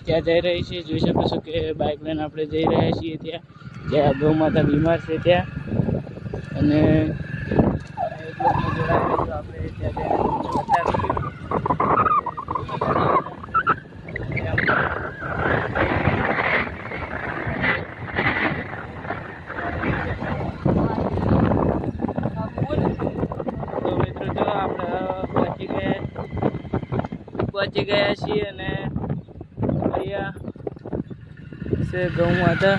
ત્યાં જઈ રહી છે। જોઈ શકો છો કે બાઇક લઈને આપણે જઈ રહ્યા છીએ ત્યાં જ્યાં ગૌ માતા બીમાર છે ત્યાં। અને આપણે ત્યાં જઈને બતાવીશું। તો મિત્રો જો આપણે પહોંચી ગયા છીએ અને અહીંયા છે ગૌ માતા।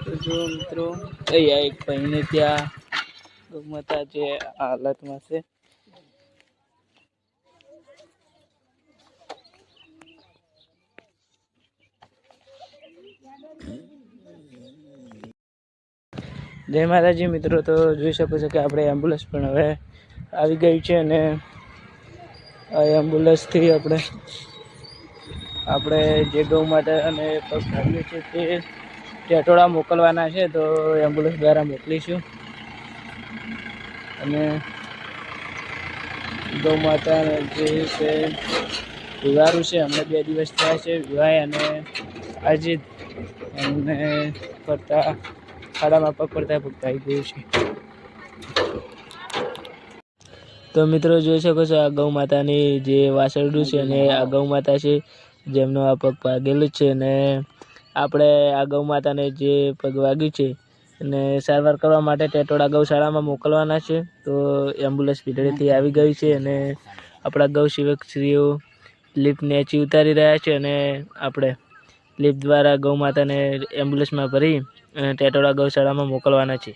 તો જો મિત્રો અહીંયા એક ભાઈને ત્યાં ગૌ માતા જે હાલતમાં છે। જય માતાજી મિત્રો। તો જોઈ શકો છો કે આપણે એમ્બ્યુલન્સ પણ હવે આવી ગઈ છે અને આ એમ્બ્યુલન્સથી આપણે જે ગૌ માતા અને પગ ભાગ્યો છે તે ટેટોડા મોકલવાના છે। તો એમ્બ્યુલન્સ દ્વારા મોકલીશું અને ગૌ માતા જે છે વિવારું છે। હમણાં 2 દિવસ થયા છે વિવાહ અને આજે એમને ફરતા ખાડામાં પગ પડતા આવી ગયું છે। તો મિત્રો જોઈ શકો છો આ ગૌ માતાની જે વાસરડું છે અને આ ગૌ માતા છે જેમનો આ પગ ભાગેલું છે અને આપણે આ ગૌ માતાને જે પગ વાગ્યું છે અને સારવાર કરવા માટે ટેટોડા ગૌશાળામાં મોકલવાના છે। તો એમ્બ્યુલન્સ ભીડેથી આવી ગઈ છે અને આપણા ગૌ સેવકશ્રીઓ લિફ્ટ નેચી ઉતારી રહ્યા છે અને આપણે લિફ્ટ દ્વારા ગૌ માતાને એમ્બ્યુલન્સમાં ભરી અને ટેટોડા ગૌશાળામાં મોકલવાના છે।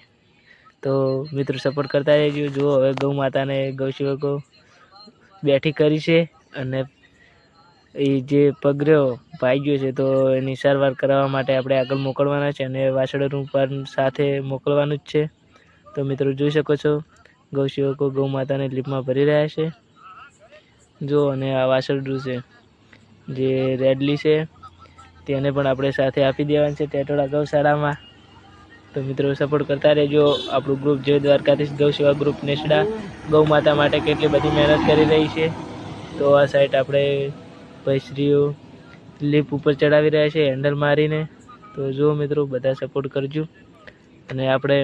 તો મિત્રો સપોર્ટ કરતા રહેજો। જો હવે ગૌ માતાને ગૌ સેવકો બેઠી કરી છે અને એ જે પગ રહ્યો ભાગ્યો છે તો એની સારવાર કરાવવા માટે આપણે આગળ મોકલવાના છે અને વાસળનું પણ સાથે મોકલવાનું જ છે। તો મિત્રો જોઈ શકો છો ગૌ સેવકો ગૌ માતાને લિફ્ટમાં ભરી રહ્યા છે। જો અને આ વાસળડું છે જે રેડલી છે તેને પણ આપણે સાથે આપી દેવાનું છે ટેટોડા ગૌશાળામાં। તો મિત્રો સપોર્ટ કરતા રહેજો। આપણું ગ્રુપ જય દ્વારકાધીશ ગૌ સેવા ગ્રુપ નેસડા ગૌ માતા માટે કેટલી બધી મહેનત કરી રહી છે। તો આ સાઈડ આપણે ભાઈશ્રીઓ લિફ્ટ ઉપર ચડાવી રહ્યા છે હેન્ડલ મારીને। તો જો મિત્રો બધા સપોર્ટ કરજો અને આપણે